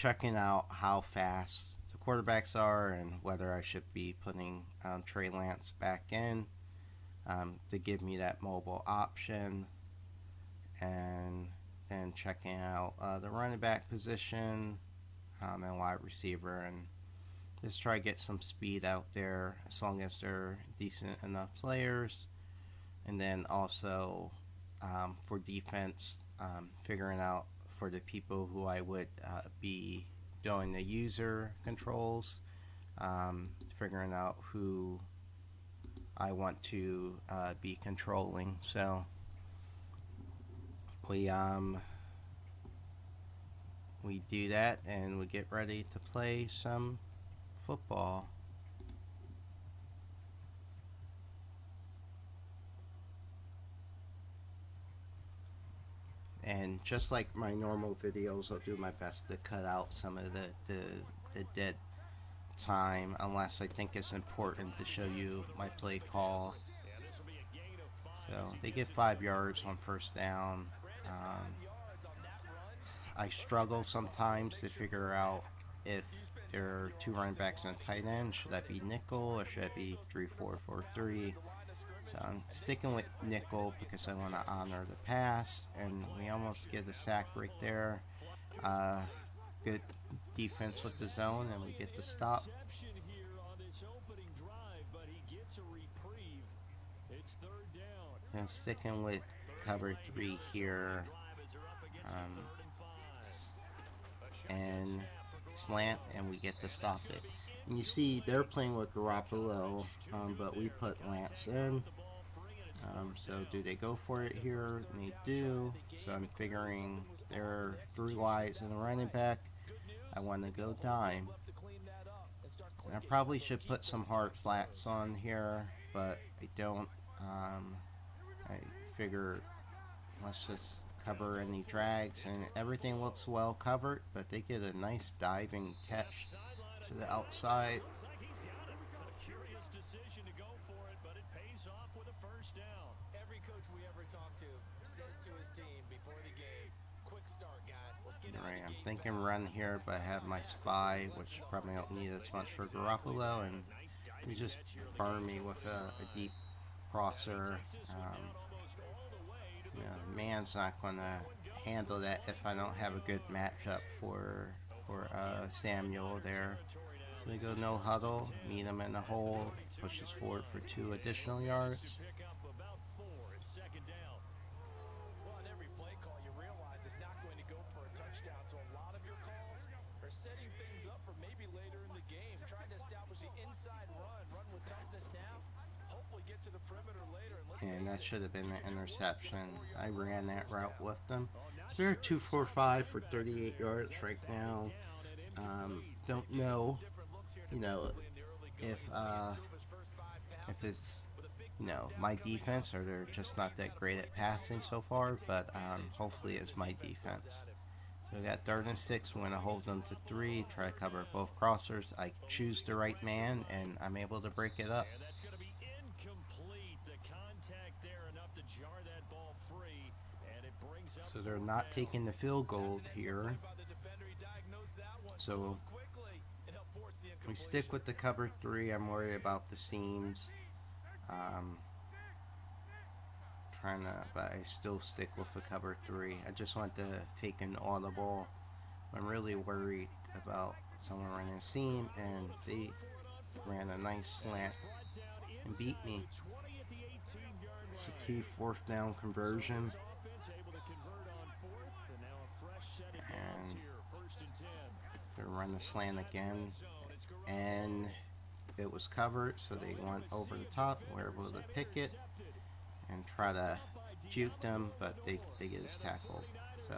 checking out how fast the quarterbacks are and whether I should be putting Trey Lance back in to give me that mobile option, and then checking out the running back position and wide receiver, and just try to get some speed out there as long as they're decent enough players. And then also for defense, figuring out for the people who I would be doing the user controls, figuring out who I want to be controlling. So we we do that and we get ready to play some football. And just like my normal videos, I'll do my best to cut out some of the dead time unless I think it's important to show you my play call. So they get 5 yards on first down. Um, I struggle sometimes to figure out if there are two running backs and a tight end. Should that be nickel or should that be 3-4-4-3? So I'm sticking with nickel because I want to honor the pass, and we almost get a sack right there. Good defense with the zone, and we get the stop. And sticking with cover 3 here, and slant, and we get to stop it. And you see they're playing with Garoppolo, but we put Lance in. So do they go for it here? And they do. So I'm figuring there are 3 wides and a running back. I want to go dime. And I probably should put some hard flats on here, but I don't. I figure let's just cover any drags, and everything looks well covered, but they get a nice diving catch to the outside. Alright, I'm thinking run here, but I have my spy, which probably don't need as much for Garoppolo, and he just burn me with a deep crosser. Man's not going to handle that if I don't have a good matchup for Samuel there. So they go no huddle, meet him in the hole, pushes forward for 2 additional yards. And that should have been an interception. I ran that route with them. So they're 2-4-5 for 38 yards right now. Don't know, if it's my defense or they're just not that great at passing so far, but hopefully it's my defense. So we got 3rd and 6. We're going to hold them to 3, try to cover both crossers. I choose the right man, and I'm able to break it up. So they're not taking the field goal here. So we stick with the cover 3. I'm worried about the seams. But I still stick with the cover 3. I just want to fake an audible. I'm really worried about someone running a seam, and they ran a nice slant and beat me. It's a key 4th down conversion. And they run the slant again, and it was covered, so they went over the top. We're able to pick it and try to juke them, but they get his tackle. So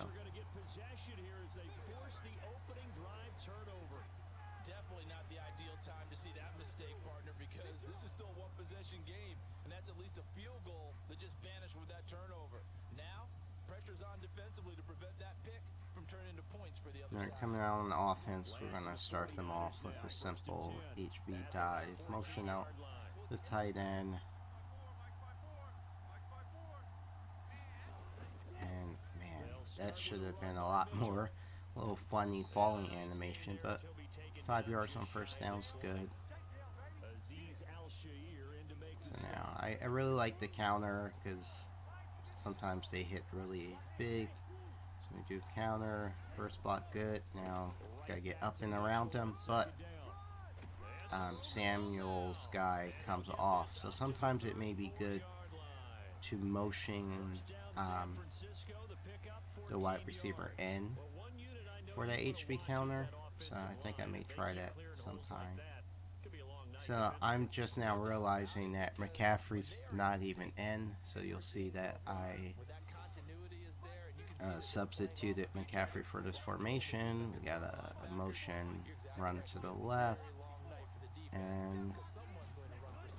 definitely not the ideal time to see that mistake, partner, because this is still a 1-possession game, and that's at least a field goal that just vanished with that turnover. Now, pressure's on defensively to prevent that pick from turning into points for the other side. coming out on offense, we're going to start them off with a simple HB dive. Motion out the tight end. And man, that should have been a lot more a little funny falling animation, but 5 yards on first down's good. So now I really like the counter because sometimes they hit really big. So we do counter, first block good. Now gotta get up and around them, but Samuel's guy comes off. So sometimes it may be good to motion the wide receiver in for that HB counter. So I think I may try that sometime. So I'm just now realizing that McCaffrey's not even in. So you'll see that I substituted McCaffrey for this formation. We got a motion run to the left and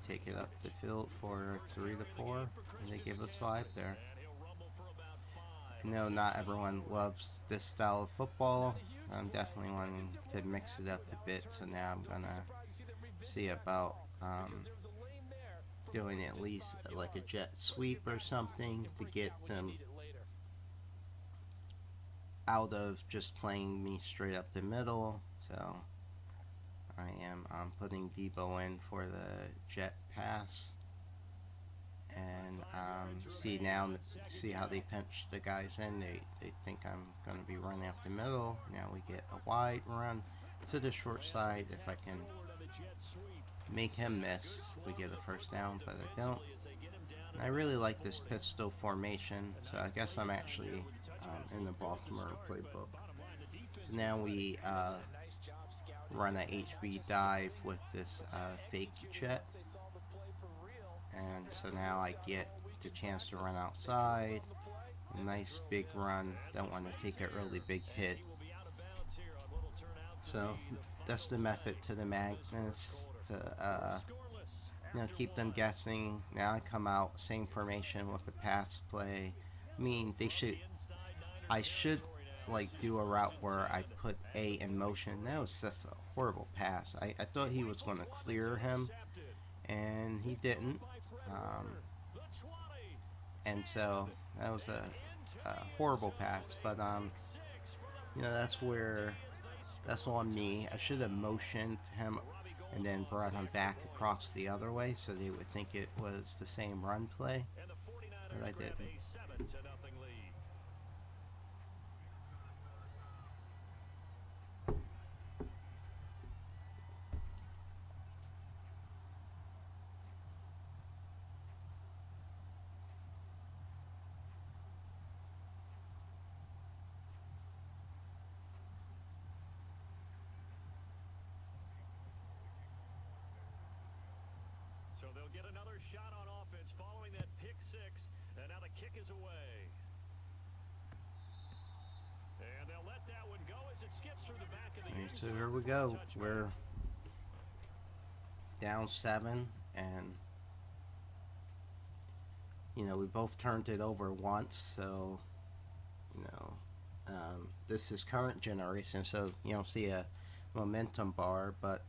take it up the field for 3 to 4, and they give us 5 there. I know not everyone loves this style of football. I'm definitely wanting to mix it up a bit, so now I'm gonna see about doing at least like a jet sweep or something to get them out of just playing me straight up the middle. So I am putting Debo in for the jet pass, and see how they pinch the guys in. They think I'm going to be running up the middle. Now we get a wide run to the short side. If I can make him miss, we get a first down, but I don't. And I really like this pistol formation, so I guess I'm actually in the Baltimore playbook. So now we run a HB dive with this fake jet, and so now I get the chance to run outside. Nice big run. Don't want to take an early big hit. So that's the method to the madness, to keep them guessing. Now I come out same formation with a pass play. I mean, I should like do a route where I put A in motion. That was just a horrible pass. I thought he was going to clear him, and he didn't. And so that was a horrible pass. But that's on me. I should have motioned him and then brought him back across the other way so they would think it was the same run play. But I didn't. They'll get another shot on offense following that pick six, and now the kick is away. And they'll let that one go as it skips through the back of the end So zone. here we go. We're down 7, and we both turned it over once. So this is current generation, so you don't see a momentum bar, but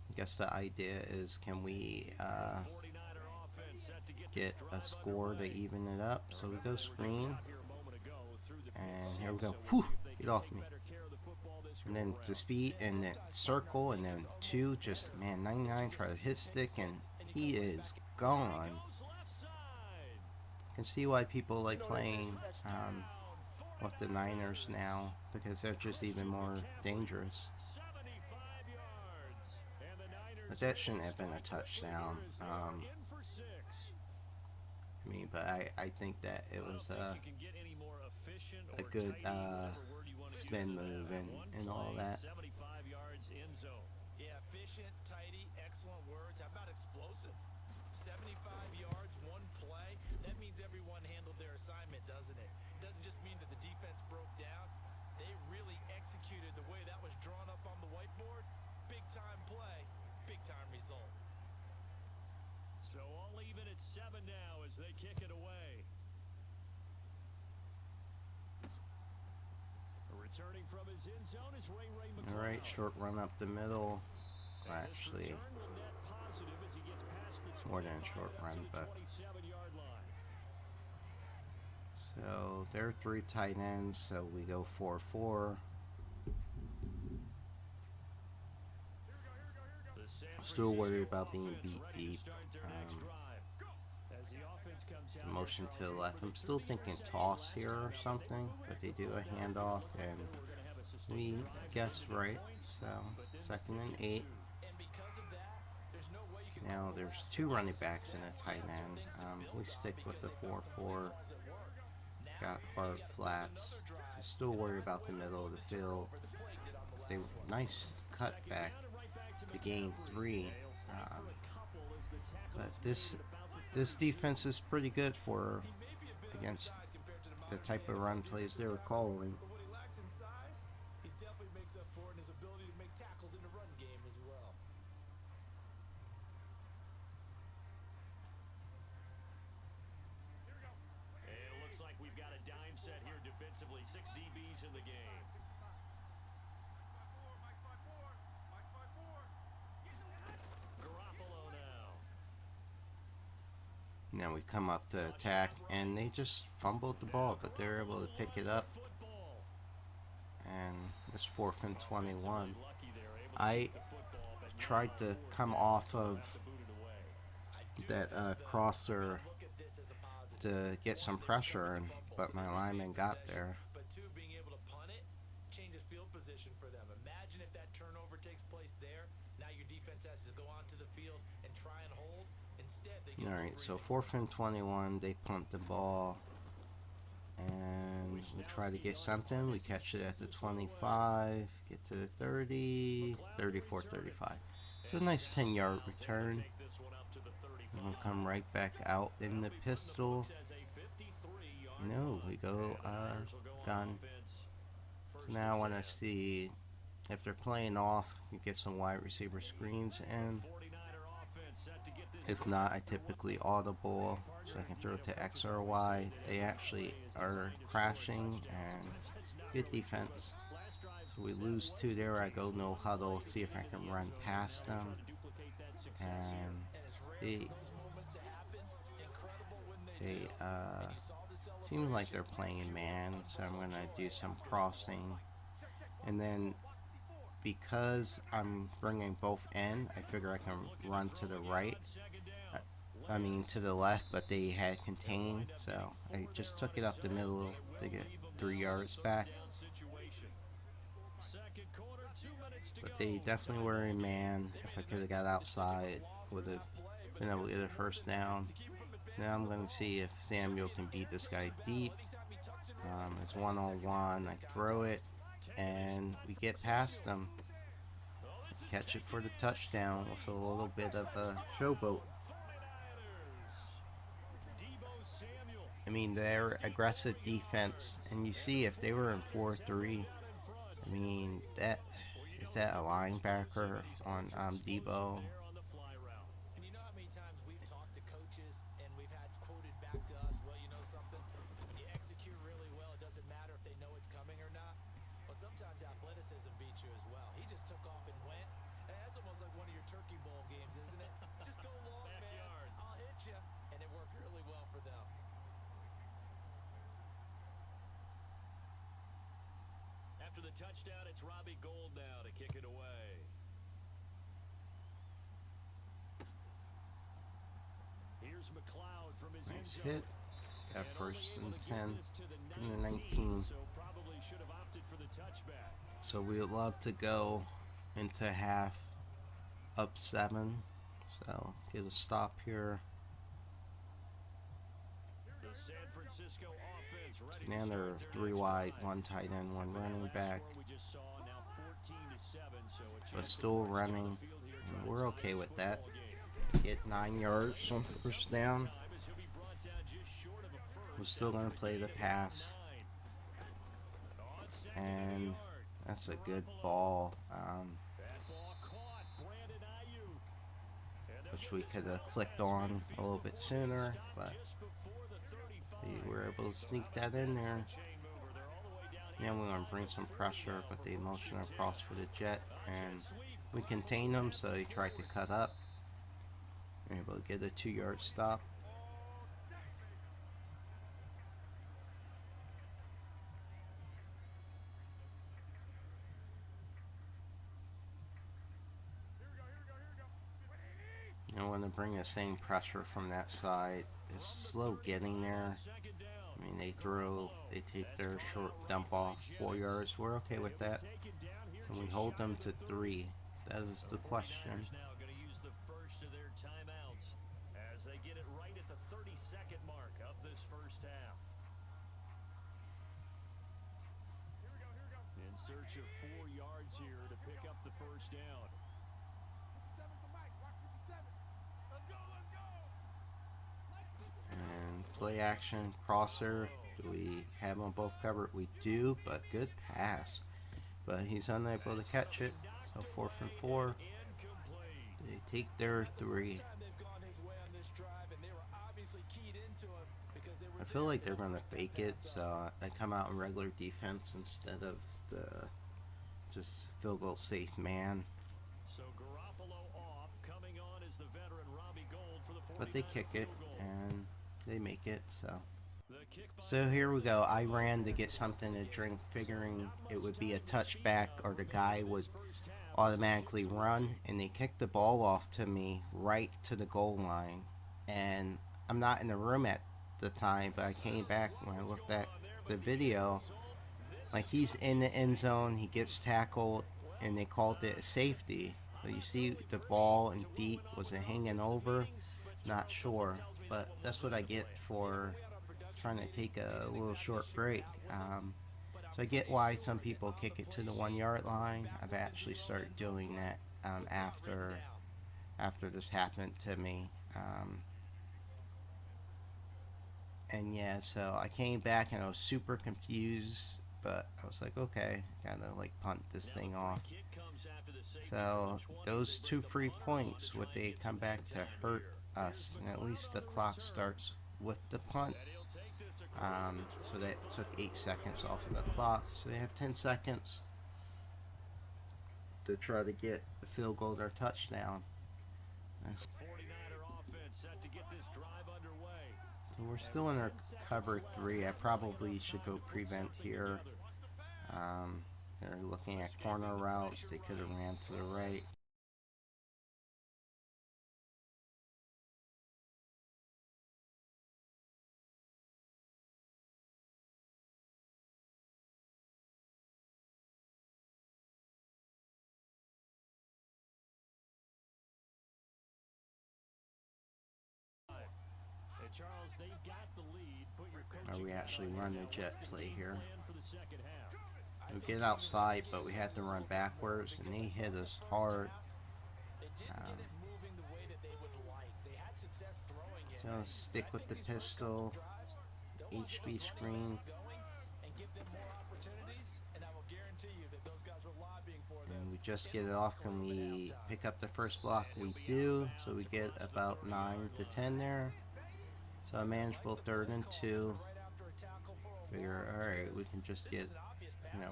I guess the idea is, can we get a score to even it up? So we go screen, and here we go. Whew, get off me. And then to speed, and then circle, and then 2, just, man, 99, try to hit stick, and he is gone. I can see why people like playing with the Niners now, because they're just even more dangerous. But that shouldn't have been a touchdown. But I think that it was a good spin move and all that. Yeah, efficient, tidy, excellent words. How about explosive? 75 yards, one play. That means everyone handled their assignment, doesn't it? It doesn't just mean that the defense broke down. They really executed the way that was drawn up on the whiteboard. Big time play, big time result. So all even at 7 now as they kick it away. Returning from his end zone is Ray McCloud. All right, short run up the middle. Well, actually, it's more than a short run, but so they're 3 tight ends, so we go 4-4. Still worried about being beat deep. Motion to the left. I'm still thinking toss here or something, but they do a handoff and we guess right. So 2nd and 8. Now there's 2 running backs and a tight end. We stick with the 4-4. Got hard flats. Still worried about the middle of the field. They nice cutback to gain 3. But this defense is pretty good for against the type of run plays they were calling. We've got a dime set here defensively. 6 DBs in the game. Garoppolo now. Now we come up to attack, and they just fumbled the ball, but they're able to pick it up. And it's 4th and 21. I tried to come off of that crosser to get some pressure, but my lineman got there. But 2, being able to punt it changes field position for them. Imagine if that turnover takes place there. Now your defense has to go onto the field and try and hold. Instead, they get all right, so 4th and 21, they punt the ball, and we try to get something. We catch it at the 25, get to the 30, 34, 35. It's a nice 10-yard return. And we'll come right back out in the pistol. No, we go gun. So now I want to see if they're playing off. You get some wide receiver screens in. If not, I typically audible so I can throw it to X or Y. They actually are crashing, and good defense. So we lose 2 there. I go no huddle, see if I can run past them. And they seems like they're playing man, so I'm going to do some crossing. And then because I'm bringing both in, I figure I can run to the right. I mean to the left, but they had contained, so I just took it up the middle to get 3 yards back. But they definitely were in man. If I could have got outside, would have been able to get a first down. Now I'm going to see if Samuel can beat this guy deep. It's 1-on-1. I throw it, and we get past them. Catch it for the touchdown with a little bit of a showboat. I mean, their aggressive defense, and you see if they were in 4-3, I mean, that is that a linebacker on Debo? And you know how many times we've talked to coaches and we've had quoted back to us, well, you know something, when you execute really well, it doesn't matter if they know it's coming or not. Well, sometimes athleticism beats you as well. He just took off and went. Hey, that's almost like one of your Turkey Bowl games, isn't it? Just go long, man. I'll hit you. And it worked really well for them. After the touchdown, it's Robbie Gould now to kick it away. Here's McLeod from his Nice hit. Got 1st and 10 from the 19. So we would love to go into half up 7. So get a stop here. The San Francisco offense ready Now they're 3 wide, 1 tight end, 1 running back. But still running. And we're okay with that. Get 9 yards on 1st down. We're still going to play the pass. And that's a good ball. Which we could have clicked on a little bit sooner, but we were able to sneak that in there. Now we're going to bring some pressure, but they motion across for the jet, and we contain them, so he tried to cut up. We're able to get a 2-yard stop. want to bring the same pressure from that side. It's slow getting there. I mean, they take their short dump off 4 yards. We're okay with that. Can we hold them to 3? That is the question. Now going to use the first of their timeouts as they get it right at the 30-second mark of this first half. In search of 4 yards here to pick up the first down. And play action, crosser. Do we have them both covered? We do, but good pass. But he's unable to catch it. So 4th and 4. They take their 3. I feel like they're going to fake it, so I come out in regular defense instead of the just field goal safe man. So Garoppolo off, coming on is the veteran Robbie Gould for the 49ers. But they kick it and they make it, so here we go. I ran to get something to drink, figuring it would be a touchback or the guy would automatically run, and they kicked the ball off to me right to the goal line. And I'm not in the room at the time, but I came back when I looked at the video. Like, he's in the end zone, he gets tackled, and they called it a safety. But you see the ball and feet, was it hanging over? Not sure, but that's what I get for trying to take a little short break. So I get why some people kick it to the 1 yard line. I've actually started doing that after this happened to me. And yeah, so I came back and I was super confused, but I was like, okay, gotta like punt this thing off. So those 2 free points, would they come back to hurt us? And at least the clock starts with the punt. So that took 8 seconds off of the clock. So they have 10 seconds to try to get the field goal or touchdown. So we're still in our cover 3. I probably should go prevent here. They're looking at corner routes. They could have ran to the right. Charles, they've got the lead. Put your We actually run the jet play here. We get outside, but we had to run backwards, and they hit us hard. So stick with the pistol, HB screen, and we just get it off. Can we pick up the first block? We do, so we get about 9 to 10 there. So a manageable 3rd and 2. Figure, alright, we can just get,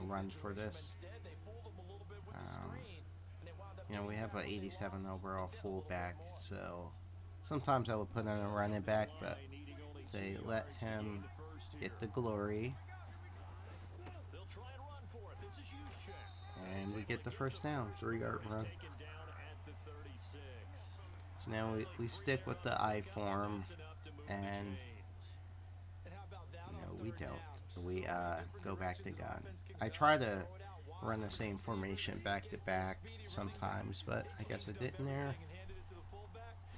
run for this. We have an 87 overall fullback, so sometimes I would put in a running back, but they let him get the glory. And we get the first down, 3-yard run. So now we stick with the I form, and we don't. We go back to gun. I try to run the same formation back to back sometimes, but I guess I didn't there.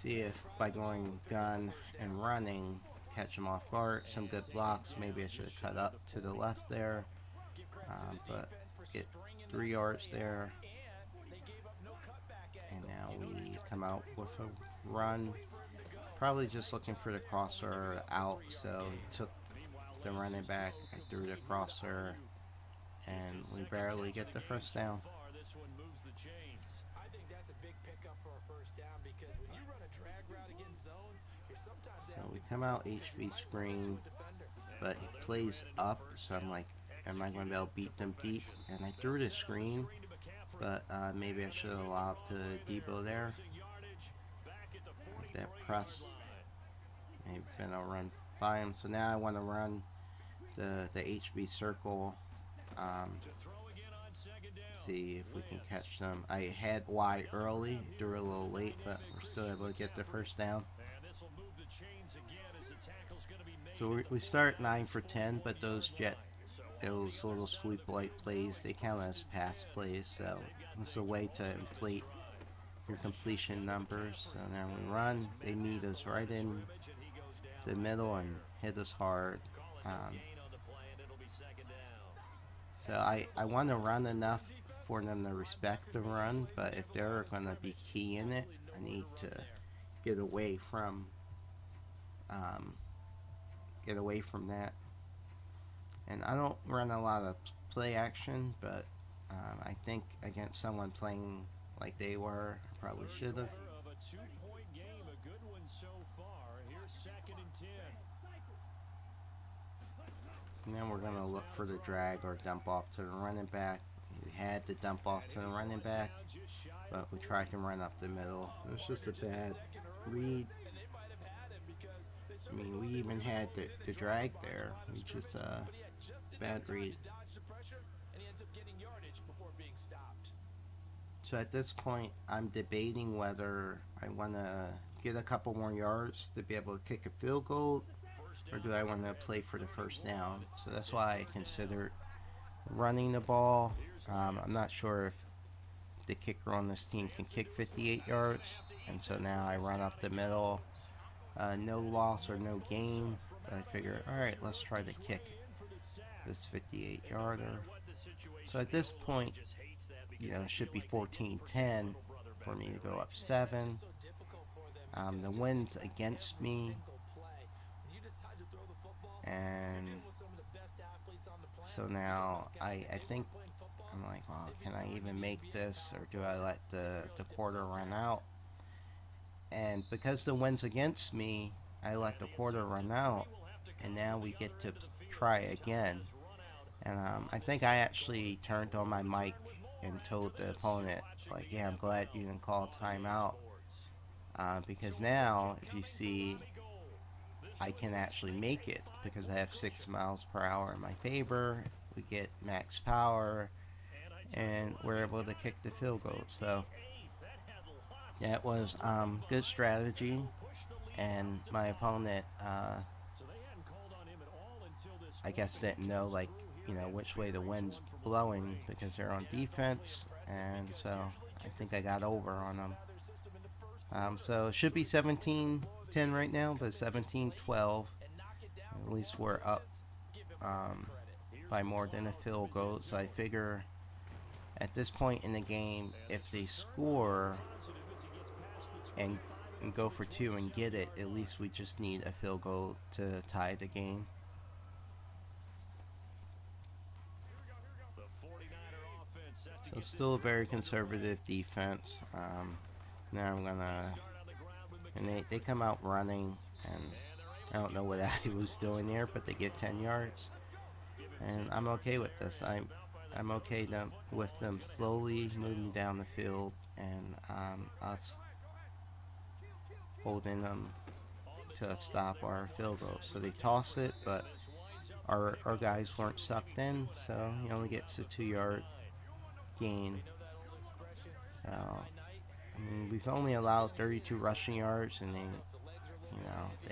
See if by going gun and running, catch them off guard. Some good blocks. Maybe I should have cut up to the left there, but get 3 yards there. And now we come out with a run. Probably just looking for the crosser out, so he took the running back. I threw the crosser, and we barely get the first down. I think that's a big pickup for a first down, because when you run a drag route against zone, you're sometimes So we come out HB screen, but he plays up, so I'm like, am I going to be able to beat them deep? And I threw the screen, but maybe I should have allowed to Debo there. Like that press. Maybe then I'll run by him. So now I want to run the HB circle. See if we can catch them. I had Y early, threw it a little late, but we're still able to get the first down. So we start 9 for 10, but those little sweep light plays, they count as pass plays, so it's a way to inflate your completion numbers. So now we run, they meet us right in the middle and hit us hard. So I want to run enough for them to respect the run, but if they're going to be key in it, I need to get away from that. And I don't run a lot of play action, but I think against someone playing like they were, I probably should have. And then we're going to look for the drag or dump off to the running back. We had to dump off to the running back, but we tried to run up the middle. It was just a bad read. I mean, we even had the drag there. We just bad read. So at this point, I'm debating whether I want to get a couple more yards to be able to kick a field goal, or do I want to play for the first down? So that's why I considered running the ball. I'm not sure if the kicker on this team can kick 58 yards, and so now I run up the middle. No loss or no gain, but I figure, alright, let's try to kick this 58-yarder. So at this point, it should be 14-10 for me to go up 7. The wind's against me, and so now I think I'm like, well, can I even make this, or do I let the quarter run out? And because the wind's against me, I let the quarter run out, and now we get to try again. And I think I actually turned on my mic and told the opponent, like, yeah, I'm glad you didn't call a timeout, because now, if you see, I can actually make it because I have 6 miles per hour in my favor. We get max power, and we're able to kick the field goal. So that was good strategy, and my opponent, I guess, didn't know, like, which way the wind's blowing because they're on defense, and so I think I got over on them. So it should be 17-10 right now, but 17-12. At least we're up by more than a field goal. So I figure at this point in the game, if they score and go for 2 and get it, at least we just need a field goal to tie the game. So still a very conservative defense. Now I'm gonna, and they come out running, and I don't know what I was doing there, but they get 10 yards, and I'm okay with this. I'm okay with them slowly moving down the field, and us holding them to stop our field goal. So they toss it, but our guys weren't sucked in, so he only gets a 2-yard gain. So I mean, we've only allowed 32 rushing yards, and they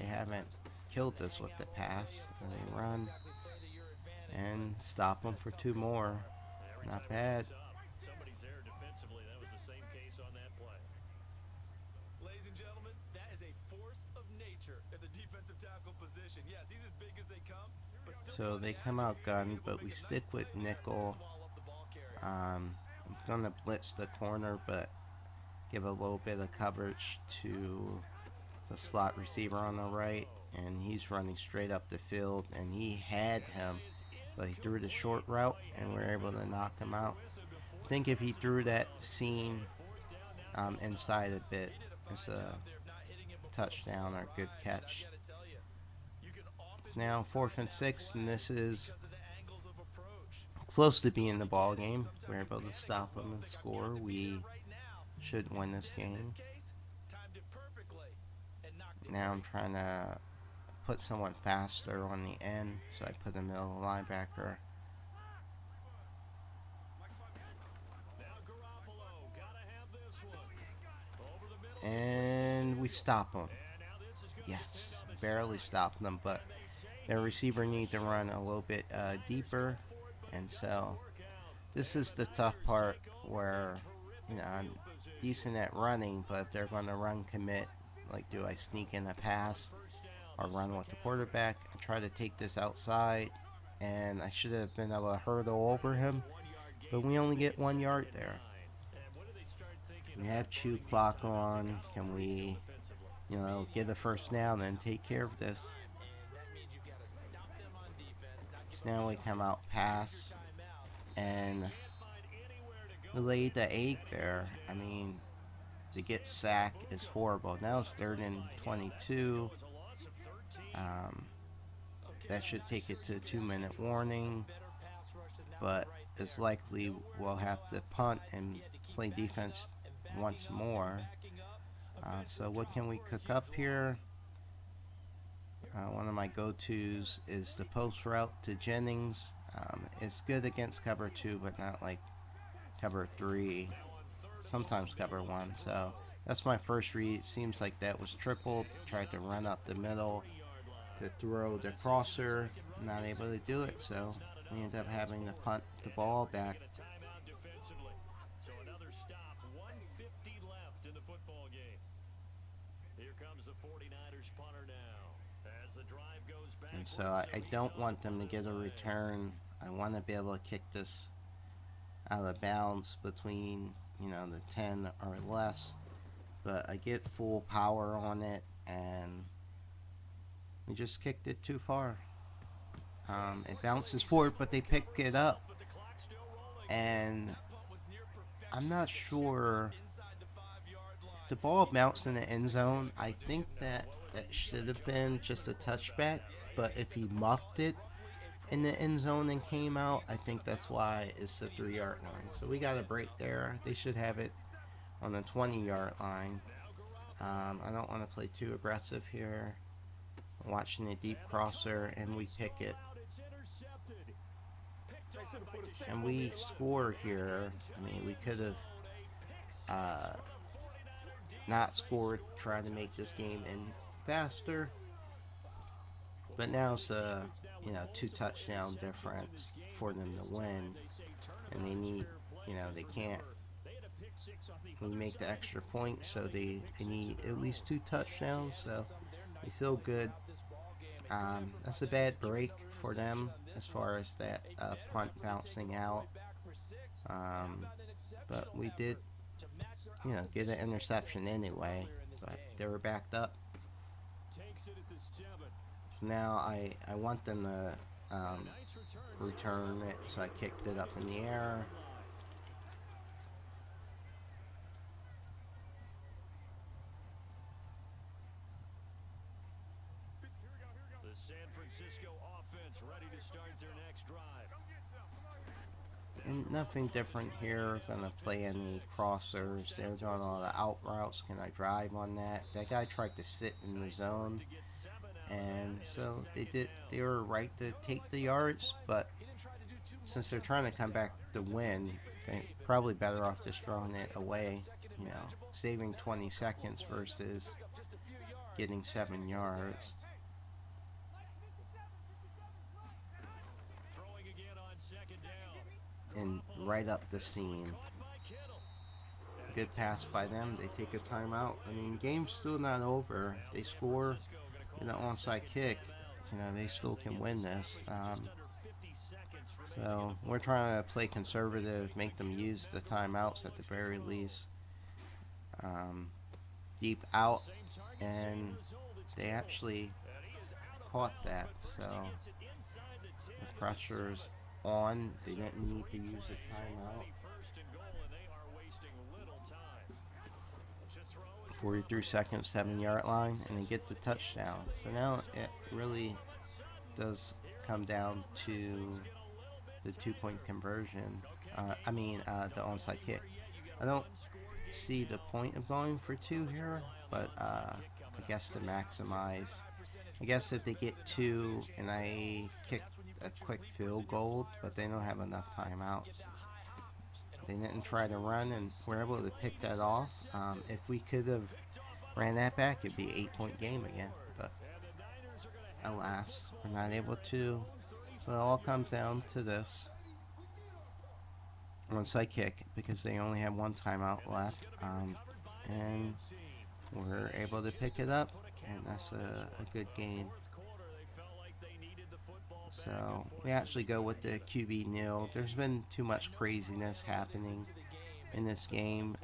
haven't killed us with the pass. And they run and stop them for 2 more. Not bad. Somebody's there defensively. That was the same case on that play. Ladies and gentlemen, that is a force of nature at the defensive tackle position. Yes, he's as big as they come, but still. So they come out gunned, but we stick with nickel. I'm gonna blitz the corner, but give a little bit of coverage to the slot receiver on the right, and he's running straight up the field, and he had him, but he threw the short route, and we were able to knock him out. I think if he threw that seam inside a bit, it's a touchdown or good catch. Now 4th and 6, and this is close to being the ball game. We're able to stop them and score. We should win this game. Now I'm trying to put someone faster on the end, so I put a middle linebacker. And we stop them. Yes, barely stopped them, but their receiver needs to run a little bit deeper. And so this is the tough part where, I'm decent at running, but if they're going to run commit, like do I sneak in a pass or run with the quarterback? I try to take this outside, and I should have been able to hurdle over him, but we only get 1 yard there. We have chew clock on. Can we, get a first down and take care of this? So now we come out pass, and we laid the egg there. I mean, to get sacked is horrible. Now it's 3rd and 22. That should take it to a 2-minute warning, but it's likely we'll have to punt and play defense once more. So what can we cook up here? One of my go-tos is the post route to Jennings. It's good against cover 2, but not like cover 3. Sometimes cover 1. So that's my first read. It seems like that was tripled. Tried to run up the middle to throw the crosser. Not able to do it, so we end up having to punt the ball back. So another stop, 150 left in the football game. Here comes the 49ers punter now. As the drive goes back. And so I don't want them to get a return. I want to be able to kick this out of bounds between, the 10 or less. But I get full power on it, and we just kicked it too far. It bounces forward, but they pick it up. And I'm not sure if the ball bounced in the end zone. I think that should have been just a touchback. But if he muffed it in the end zone and came out, I think that's why it's the 3-yard line. So we got a break there. They should have it on the 20-yard line. I don't want to play too aggressive here. I'm watching a deep crosser, and we pick it. And we score here. I mean, we could have not scored, tried to make this game end faster. But now it's a 2 touchdown difference for them to win, and they need, they can't. We make the extra point, so they need at least 2 touchdowns. So we feel good. That's a bad break for them as far as that punt bouncing out. But we did, get an interception anyway. But they were backed up. Now I want them to return it, so I kicked it up in the air. The San Francisco offense ready to start their next drive. And nothing different here. Gonna play any crossers. They're doing all the out routes. Can I drive on that? That guy tried to sit in the zone, and so they were right to take the yards, but since they're trying to come back to win, they're probably better off just throwing it away, saving 20 seconds versus getting 7 yards. And right up the seam. Good pass by them. They take a timeout. I mean, game's still not over. They score, onside kick. They still can win this. So we're trying to play conservative, make them use the timeouts at the very least. Deep out, and they actually caught that. So the pressure's on. They didn't need to use the timeout. 43 seconds, 7-yard line, and they get the touchdown. So now it really does come down to the 2-point conversion. The onside kick. I don't see the point of going for 2 here, but I guess to maximize. I guess if they get 2 and I kick a quick field goal, but they don't have enough timeouts. They didn't try to run, and we're able to pick that off. If we could have ran that back, it'd be an 8-point game again. But alas, we're not able to. So it all comes down to this. Onside kick, because they only have one timeout left. And we're able to pick it up, and that's a good game. So we actually go with the QB nil. There's been too much craziness happening in this game.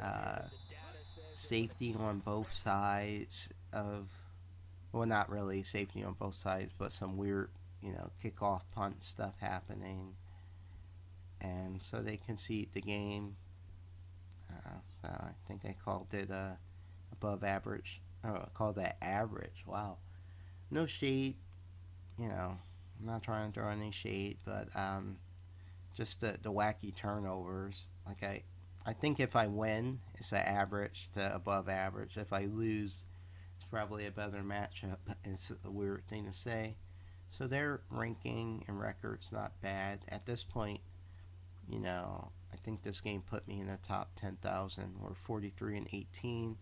Safety on both sides of, well, not really safety on both sides, but some weird, kickoff punt stuff happening. And so they concede the game. So I think I called it above average. Oh, I called that average. Wow. No shade, I'm not trying to throw any shade, but just the wacky turnovers. Like I think if I win, it's an average to above average. If I lose, it's probably a better matchup. It's a weird thing to say. So their ranking and record's not bad. At this point, I think this game put me in the top 10,000. We're 43-18.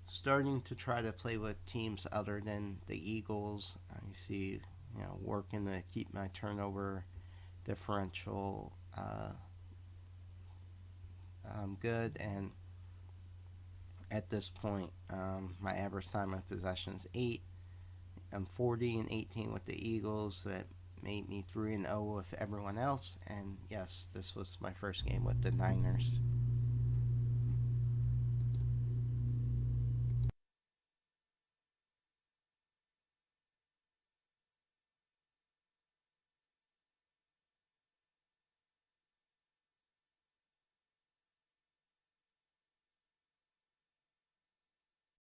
Starting to try to play with teams other than the Eagles. You see, working to keep my turnover differential good. And at this point, my average time of possession is 8. I'm 40-18 with the Eagles. That made me 3-0 with everyone else. And yes, this was my first game with the Niners.